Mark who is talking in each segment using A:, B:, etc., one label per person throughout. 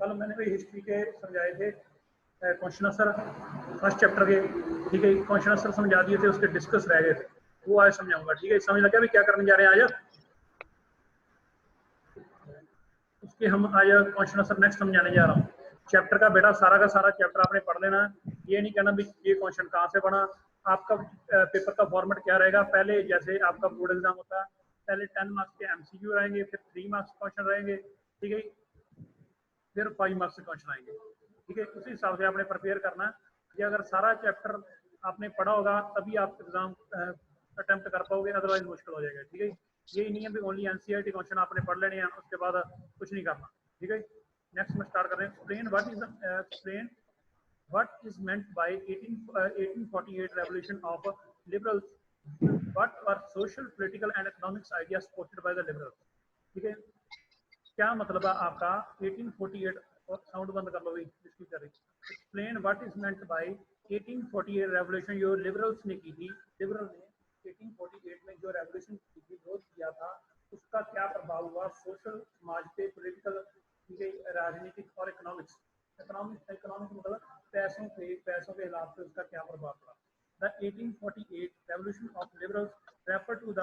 A: कल मैंने भी हिस्ट्री के समझाए थे क्वेश्चन आंसर फर्स्ट चैप्टर के, ठीक है, क्वेश्चन आंसर समझा दिए थे, उसके डिस्कस रह गए थे, वो आज समझाऊंगा, ठीक है। समझ लगा भी क्या करने जा रहे हैं आज, उसके हम आज क्वेश्चन आंसर नेक्स्ट समझाने जा रहा हूँ। चैप्टर का बेटा सारा का सारा चैप्टर आपने पढ़ लेना, ये नहीं कहना भी ये क्वेश्चन कहाँ से बना। आपका पेपर का फॉर्मेट क्या रहेगा, पहले जैसे आपका बोर्ड एग्जाम होता है, पहले 10 मार्क्स के एमसीक्यू रहेंगे, फिर 3 मार्क्स क्वेश्चन रहेंगे, ठीक है, फिर 5 मार्क्स के क्वेश्चन आएंगे, ठीक है। उसी हिसाब से आपने प्रिपेयर करना है कि अगर सारा चैप्टर आपने पढ़ा होगा तभी आप एग्जाम अटेम्प्ट कर पाओगे, अदरवाइज मुश्किल हो जाएगा, ठीक है। यही नहीं है भी ओनली एनसीईआरटी क्वेश्चन आपने पढ़ लेने हैं, उसके बाद कुछ नहीं करना, ठीक है। नेक्स्ट में स्टार्ट कर रहे हैं। Explain what is meant by 1848 revolution of liberals, what are social political and economics ideas supported by the liberals, ठीक है। क्या मतलब है आपका 1848, साउंड बंद कर लो भाई इसकी कर रही। Explain what is meant by 1848 revolution, जो लिबरल्स ने की थी, लिबरल ने 1848 में जो रेवोल्यूशन की थी, विरोध किया था, उसका क्या प्रभाव हुआ सोशल समाज पे, पॉलिटिकल, राजनीतिक और इकोनॉमिक्स। इकोनॉमिक मतलब पैसों के हिसाब से उसका क्या प्रभाव पड़ा। The 1848 revolution of liberals refer to the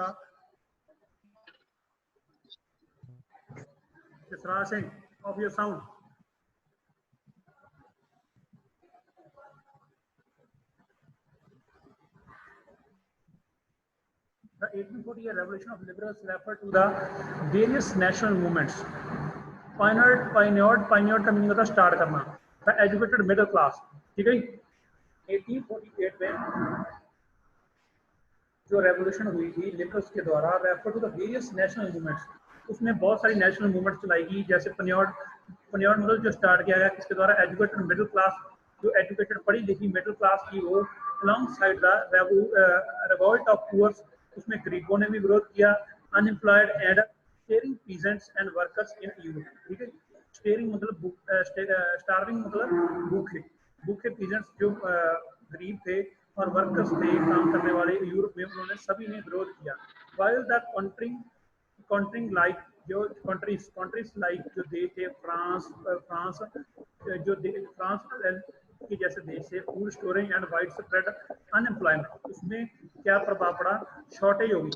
A: disruption of your sound. The 1848 revolution of liberals refer to the various national movements. Pioneered का मीनिंग होता है स्टार्ट करना। The educated middle class, ठीक है। 1848 में जो रेवोल्यूशन हुई थी लिबरल्स के द्वारा, refer to the various national movements, उसने बहुत सारी नेशनल मूवमेंट्स चलाई गई, जैसे पनियॉर्ड मतलब जो स्टार्ट किया गया किसके द्वारा, एजुकेटेड मिडिल क्लास, जो एजुकेटेड पढ़ी लिखी मिडिल क्लास की, वो alongside the revolt of poors, उसमें गरीबों ने भी विरोध किया, unemployed and starving peasants and workers in Europe, ठीक है। स्टेरिंग मतलब स्टार्विंग मतलब भूखे, भूखे पीजेंट्स जो गरीब थे और वर्कर्स थे काम करने वाले यूरोप में, उन्होंने सभी ने विरोध किया। वाइल द कंट्रिंग लाइक जो कंट्रीज लाइक जो देश थे फ्रांस जो फ्रांस के जैसे देश से, food storage and wide spread unemployment, उसमें क्या प्रभाव पड़ा, शॉर्टेज होगी,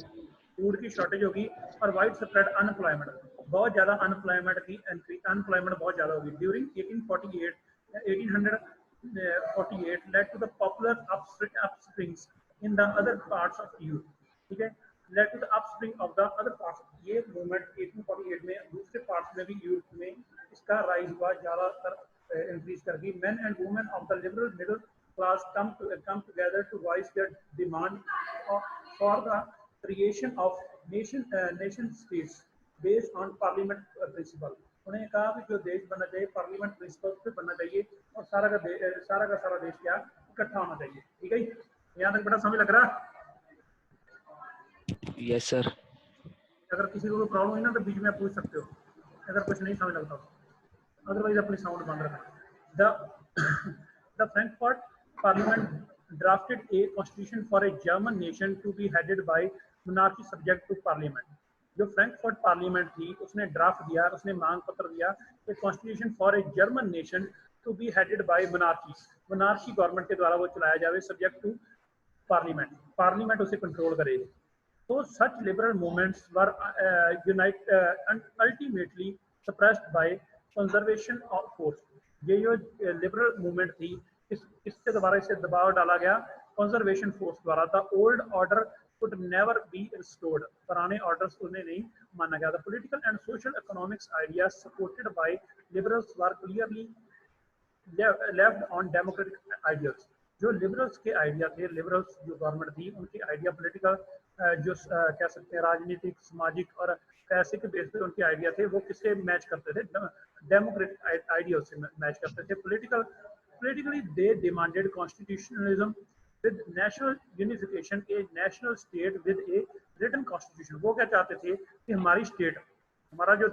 A: फूड की शॉर्टेज होगी, और वाइड स्प्रेड अनएम्प्लॉयमेंट, बहुत ज्यादा अनएम्प्लॉयमेंट की अनएम्प्लॉयमेंट बहुत ज्यादा होगी। During 1848 led to the popular upsprings in the other parts of Europe, ठीक है, led to the upspring of the other parts, ये मूवमेंट 1848 में दूसरे पार्ट्स में भी यूरोप में इसका राइज हुआ, ज्यादातर इंक्रीज कर गई। men and women of the liberal middle class come together to voice their demand for the creation of nation states based on parliament principle। उन्हें कहा कि जो देश बनना चाहिए पार्लियामेंट प्रिंसिपल पे बनना चाहिए, और सारा का सारा देश क्या इकट्ठा होना चाहिए, ठीक है। यहाँ तक बड़ा समझ लग रहा है?
B: Yes sir.
A: अगर किसी को कोई प्रॉब्लम हुई ना तो बीच में पूछ सकते हो, अगर कुछ नहीं समझ लगता, अदरवाइज अपनी साउंड बंद रखना। The Frankfurt parliament drafted a constitution for a German nation to be headed by monarchy subject to parliament. जो फ्रैंकफर्ट पार्लियामेंट थी उसने ड्राफ्ट दिया, उसने मांग पत्र दिया कि constitution for a German nation to be headed by monarchy government के द्वारा वो चलाया जाए, सब्जेक्ट टू पार्लियामेंट उसे कंट्रोल करेगी। तो such liberal movements were ultimately suppressed by conservation of force. ये जो लिबरल मूवमेंट थी इसके द्वारा इसे दबाव डाला गया कंजर्वेशन फोर्स द्वारा था। Old order could never be restored, पुराने ऑर्डर्स उन्हें नहीं माना गया था। Political and social economics ideas supported bye liberals were clearly left on democratic ideals. जो लिबरल्स के आइडिया थे, लिबरल्स जो गवर्नमेंट थी उनके आइडिया पॉलिटिकल जो कह सकते हैं राजनीतिक सामाजिक और पैसे के बेस पे उनके आइडिया थे, वो किससे मैच करते थे, डेमोक्रेटिक आइडियल से मैच करते थे। politically they demanded constitutionalism with national unification, a national state with a written constitution। वो क्या चाहते थे कि हमारी स्टेट, हमारा जो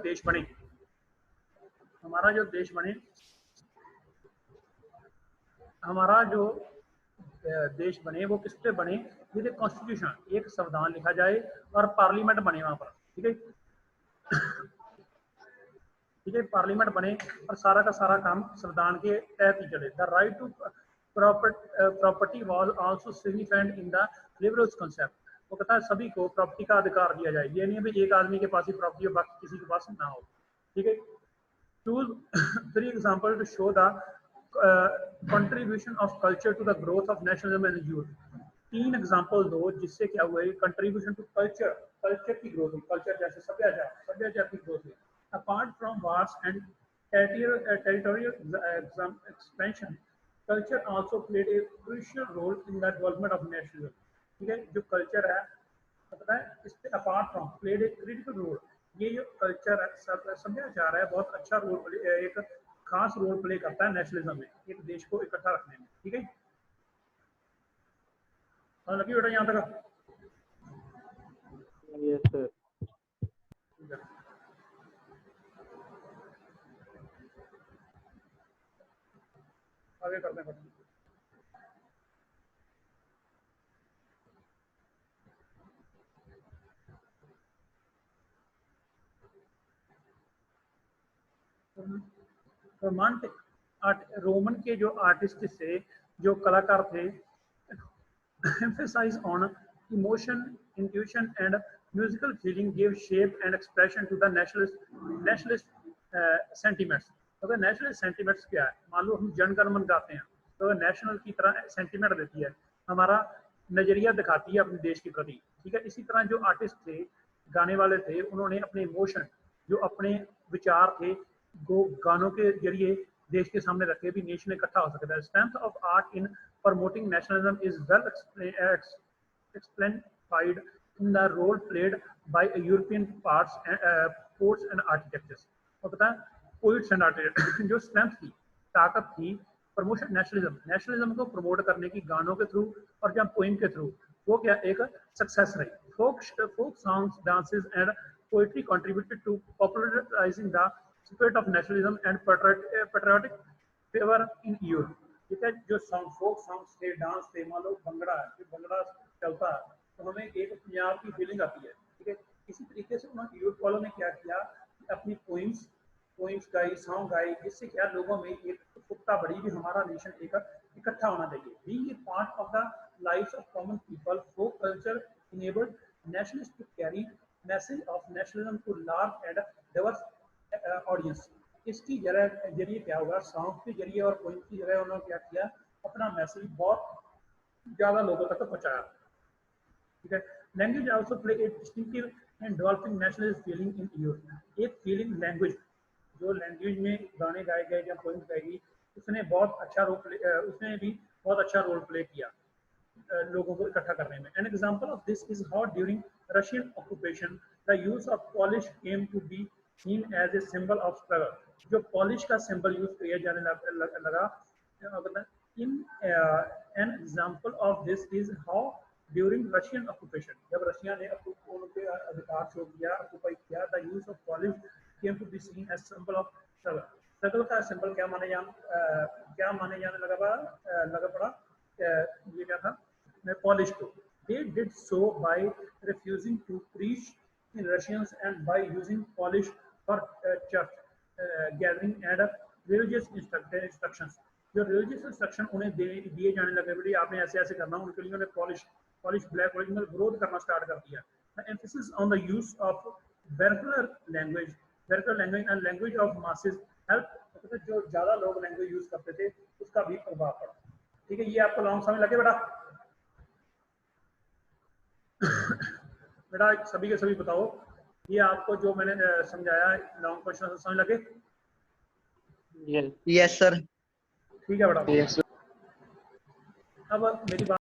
A: देश बने वो किस पे बने, विद कॉन्स्टिट्यूशन, एक संविधान लिखा जाए और पार्लियामेंट बने वहां पर, ठीक है। ठीक है, पार्लियामेंट बने और सारा का सारा काम संविधान के तहत ही चले। The right to property was also significant in the liberals concept. वो कहता है सभी को प्रॉपर्टी का अधिकार दिया जाए, ये नहीं है भाई एक आदमी के पास ही प्रॉपर्टी हो बाकी किसी के पास ना हो। ठीक है, choose 3 examples to show the contribution of culture to the growth of nationalism and youth। 3 example दो जिससे क्या हुआ है कंट्रीब्यूशन टू कल्चर, कल्चर की ग्रोथ हुई, कल्चर जैसे सभ्याचार की ग्रोथ हुई। Apart from wars and territorial expansion, culture also played a crucial role in the development of nationalism. ठीक है, जो कल्चर है पता है इस पे apart from played a critical role, ये जो कल्चर है सभ्याचार है बहुत अच्छा रोल, एक खास रोल प्ले करता है नेशनलिज्म में, एक देश को इकट्ठा रखने में। ठीक है, और लगी बेटा यहाँ तक?
B: Yes sir.
A: आगे करते हैं। रोमन के जो आर्टिस्ट थे, जो कलाकार थे, emphasize on emotion, intuition and musical feeling gave shape and expression to the nationalist sentiments। तो नेशनल सेंटिमेंट्स क्या है, मान लो हम जन गण मन गाते हैं तो नेशनल की तरह सेंटिमेंट देती है, हमारा नजरिया दिखाती है अपने देश के प्रति। ठीक है, इसी तरह जो आर्टिस्ट थे, गाने वाले थे, उन्होंने अपने इमोशन, जो अपने विचार थे, वो गानों के जरिए देश के सामने रखे भी नेशन इकट्ठा हो सकता है। Strength of art in promoting nationalism is well explained in the role played by European poets and architects। और पता है पोइट्स एंड आर्किटेक्ट जो स्ट्रेंथ थी, ताकत थी प्रमोशन नेशनलिज्म को प्रमोट करने की गानों के थ्रू और जब पोइम के थ्रू, वो क्या एक सक्सेस रही। folk songs, dances and poetry contributed to popularizing the spirit of nationalism and patriotic fervor in Europe। ठीक है, जो फोक सॉन्ग्स थे, डांस थे, मान लो भंगड़ा है, जो भंगड़ा चलता है तो हमें एक पंजाब की फीलिंग आती है। ठीक है, इसी तरीके से उन्होंने यूथ वालों ने क्या किया, अपनी पोइम्स गाई, सॉन्ग गाई, जिससे क्या लोगों में एक उत्सुकता बढ़ी कि हमारा नेशन एक इकट्ठा होना चाहिए। Being a part of the lives of common people, folk culture enabled nationalist to carry message of nationalism to large and diverse audience. इसकी जरिए क्या होगा, सॉन्ग के जरिए और पोइम की जरिए उन्होंने क्या किया, अपना मैसेज बहुत ज्यादा लोगों तक पहुंचाया। ठीक है, language also play A distinctive and developing nationalist feeling in youth. एक फीलिंग लैंग्वेज, जो लैंग्वेज में गाने गाए गए या पोइम्स गाई गई, उसने बहुत अच्छा उसने भी बहुत अच्छा रोल प्ले किया लोगों को इकट्ठा करने में। An example of this is how during Russian occupation the use of Polish came to be seen as a symbol of struggle। जो पॉलिश का सिंबल यूज किया जाने लगा। In an example of this is how during Russian occupation, जब Russia ने उनके अधिकार show किया, ऑक्यूपाई किया, the use of Polish came to be seen as symbol of struggle। Struggle का सिंबल क्या माने जाने लगा पड़ा, ये क्या था, पॉलिश को। They did so by refusing to preach in Russians and by using Polish for church gathering and religious instructions। जो रिलीजियस इंस्ट्रक्शन उन्हें दिए जाने लगे, बोले आपने ऐसे ऐसे करना, उनके लिए उन्हें पॉलिश ब्लैक ओरिजिनल विरोध करना स्टार्ट कर दिया। The emphasis on the use of vernacular language and language of masses help, जो ज्यादा लोग लैंग्वेज यूज करते थे उसका भी प्रभाव पड़ा। ठीक है, ये आपको लॉन्ग समझ लगे बेटा? बेटा सभी के सभी बताओ, ये आपको जो मैंने समझाया लॉन्ग क्वेश्चन समझ लगे?
B: Yes sir.
A: ठीक है बेटा।
B: यस।
A: अब मेरी बात